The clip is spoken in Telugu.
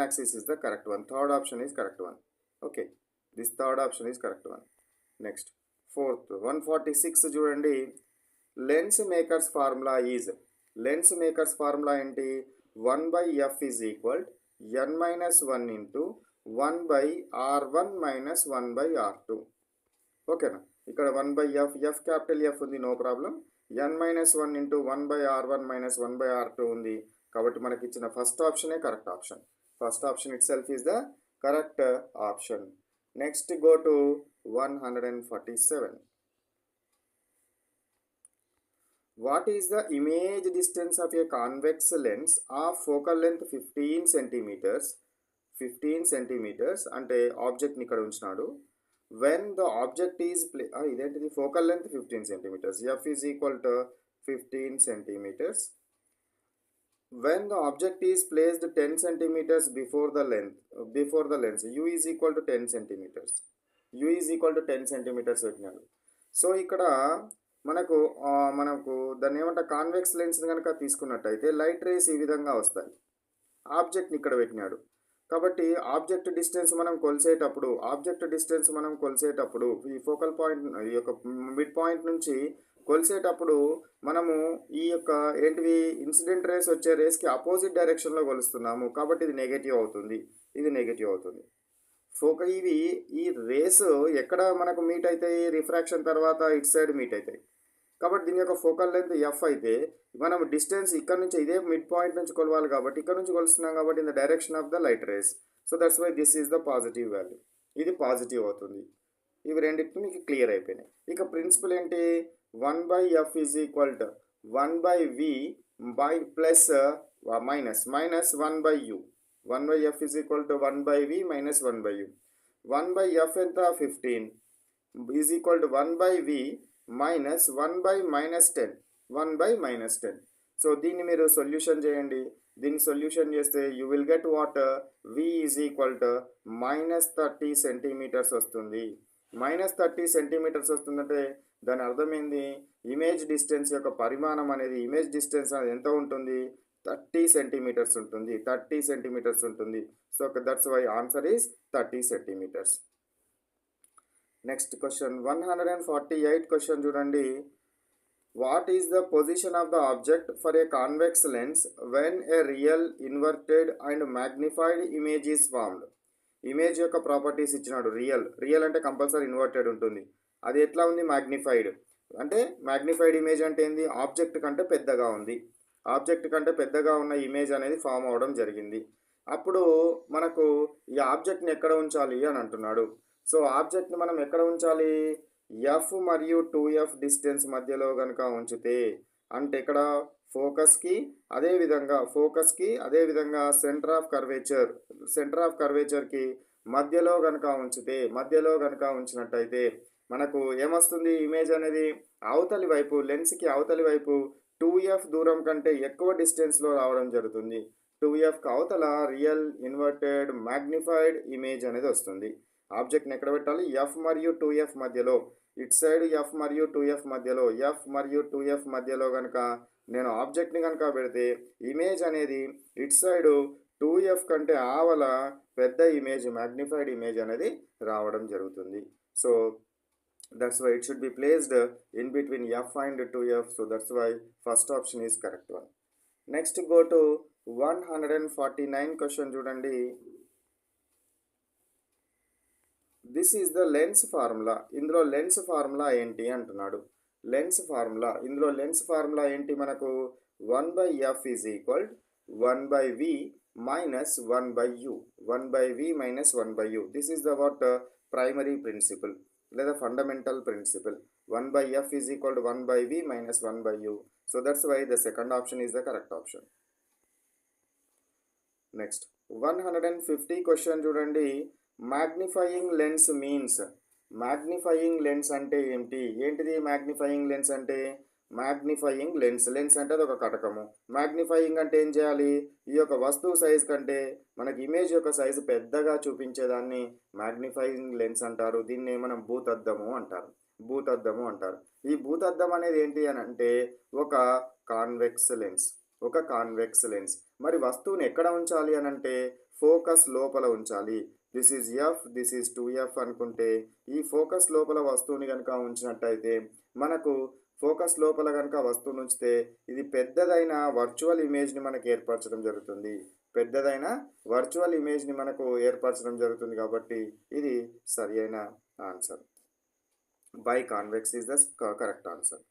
axis is the correct one. Third option is correct one. Okay, this third option is correct one. Next, fourth 146 చూడండి. Lens makers formula is, lens makers formula ఏంటి? 1/f is equal n-1 into 1/r1 minus 1/r2. ఓకేనా? ఇక్కడ 1/f, ఎఫ్ క్యాపిటల్ ఎఫ్ ఉంది, no problem. n-1 into 1/r1 minus 1/r2 ఉంది. కాబట్టి మనకి ఇచ్చిన ఫస్ట్ ఆప్షనే correct option. First option itself is the correct option. Next go to 147. What is the image distance of a convex lens of focal length 15 centimeters? 15 centimeters అంటే ఆబ్జెక్ట్ని ఇక్కడ ఉంచినాడు. When the object is ఇదేంటిది? focal length 15 centimeters. F is equal to 15 centimeters. When the object is placed 10 centimeters before the lens, U is equal to 10 centimeters. U is equal to 10 centimeters పెట్టినాడు. సో ఇక్కడ మనకు దాన్ని ఏమంటే కాన్వెక్స్ లెన్స్ కనుక తీసుకున్నట్టయితే లైట్ రేస్ ఈ విధంగా వస్తాయి. ఆబ్జెక్ట్ని ఇక్కడ పెట్టినాడు కాబట్టి ఆబ్జెక్ట్ డిస్టెన్స్ మనం కొలిసేటప్పుడు ఈ ఫోకల్ పాయింట్, ఈ యొక్క మిడ్ పాయింట్ నుంచి కొలిసేటప్పుడు మనము ఈ యొక్క ఏంటివి ఇన్సిడెంట్ రేస్ వచ్చే రేస్కి అపోజిట్ డైరెక్షన్లో కొలుస్తున్నాము. కాబట్టి ఇది నెగటివ్ అవుతుంది. ఈ రేస్ ఎక్కడ మనకు మీట్ అవుతాయి? రిఫ్రాక్షన్ తర్వాత ఇటు సైడ్ మీట్ అవుతాయి. కాబట్టి దీని యొక్క ఫోకల్ లెంత్ ఎఫ్ అయితే మనం డిస్టెన్స్ ఇక్కడ నుంచి ఇదే మిడ్ పాయింట్ నుంచి కొలవాలి కాబట్టి ఇక్కడ నుంచి కొలుస్తున్నాం కాబట్టి in the direction of the light rays. So that's why this is the positive value. ఇది పాజిటివ్ అవుతుంది. ఇవి రెండింటిని మీకు క్లియర్ అయిపోయినాయి. ఇక ప్రిన్సిపల్ ఏంటి? 1/f is equal to 1/v by plus minus 1/u. 1/f is equal to 1/v minus 1/u. 1/f ఎంత? 15 is equal to 1/v minus 1/-10. 1/-10. So దీన్ని మీరు సొల్యూషన్ చేయండి. దీన్ని సొల్యూషన్ చేస్తే you will get what? v is equal to -30 centimetres వస్తుంది. -30 సెంటీమీటర్స్ వస్తుందంటే దాని అర్థం ఏంది? ఇమేజ్ డిస్టెన్స్ యొక్క పరిమాణం అనేది, ఇమేజ్ డిస్టెన్స్ అనేది ఎంత ఉంటుంది? 30 సెంటీమీటర్స్ ఉంటుంది. 30 సెంటీమీటర్స్ ఉంటుంది. So that's why answer is 30 centimetres. Next question 148 question చూడండి. What is the position of the object for a convex lens when a real, inverted and magnified image is formed? Image యొక్క ప్రాపర్టీస్ ఇచ్చినాడు. రియల్ అంటే కంపల్సరీ ఇన్వర్టెడ్ ఉంటుంది. అది ఎట్లా ఉంది? మ్యాగ్నిఫైడ్. అంటే మ్యాగ్నిఫైడ్ ఇమేజ్ అంటే ఏంది? ఆబ్జెక్ట్ కంటే పెద్దగా ఉంది. ఆబ్జెక్ట్ కంటే పెద్దగా ఉన్న ఇమేజ్ అనేది ఫామ్ అవ్వడం జరిగింది. అప్పుడు మనకు ఈ ఆబ్జెక్ట్ని ఎక్కడ ఉంచాలి అని అంటున్నాడు. సో ఆబ్జెక్ట్ని మనం ఎక్కడ ఉంచాలి? ఎఫ్ మరియు 2f డిస్టెన్స్ మధ్యలో కనుక ఉంచితే, అంటే ఇక్కడ ఫోకస్కి అదేవిధంగా సెంటర్ ఆఫ్ కర్వేచర్కి మధ్యలో కనుక ఉంచినట్టయితే మనకు ఏమొస్తుంది? ఇమేజ్ అనేది అవతలి వైపు, లెన్స్కి అవతలి వైపు 2f దూరం కంటే ఎక్కువ డిస్టెన్స్లో రావడం జరుగుతుంది. 2f అవతల రియల్, ఇన్వర్టెడ్, మ్యాగ్నిఫైడ్ ఇమేజ్ అనేది వస్తుంది. ఆబ్జెక్ట్ని ఎక్కడ పెట్టాలి? ఎఫ్ మరియు 2f మధ్యలో. ఇటు సైడ్ ఎఫ్ మరియు 2f మధ్యలో కనుక నేను ఆబ్జెక్ట్ని కనుక పెడితే ఇమేజ్ అనేది ఇటు సైడు 2f కంటే ఆవల పెద్ద ఇమేజ్, మ్యాగ్నిఫైడ్ ఇమేజ్ అనేది రావడం జరుగుతుంది. So that's why it should be placed in between f and 2f. So that's why first option is correct one. Next go to 149 question చూడండి. This is the lens formula. ఇందులో లెన్స్ ఫార్ములా ఏంటి అంటున్నాడు. ఇందులో లెన్స్ ఫార్ములా ఏంటి మనకు? 1/f is equal 1/v minus 1/u. 1/v minus 1/u. This is the what? Primary principle లేదా fundamental principle. 1/f is equal to 1/v minus 1/u. So that's why the second option is the correct option. Next 150 question చూడండి. Magnifying lens means. Magnifying lens అంటే ఏంటిది మ్యాగ్నిఫైయింగ్ లెన్స్ అంటే? లెన్స్ అంటే అది ఒక కటకము. మ్యాగ్నిఫైయింగ్ అంటే ఏం చేయాలి? ఈ యొక్క వస్తువు సైజ్ కంటే మనకి ఇమేజ్ యొక్క సైజు పెద్దగా చూపించేదాన్ని మ్యాగ్నిఫైయింగ్ లెన్స్ అంటారు. దీన్ని మనం భూతద్దము అంటారు. ఈ భూతద్దం అనేది ఏంటి అని అంటే ఒక కాన్వెక్స్ లెన్స్. మరి వస్తువుని ఎక్కడ ఉంచాలి అని అంటే ఫోకస్ లోపల ఉంచాలి. This is F, this is 2F అనుకుంటే ఈ ఫోకస్ లోపల వస్తువుని గనుక ఉంచినట్టయితే మనకు ఫోకస్ లోపల గనుక వస్తువుని ఉంచితే ఇది పెద్దదైన వర్చువల్ ఇమేజ్‌ని మనకు ఏర్పరచడం జరుగుతుంది. పెద్దదైన వర్చువల్ ఇమేజ్‌ని మనకు ఏర్పరచడం జరుగుతుంది కాబట్టి ఇది సరియైన answer. By convex is the correct answer.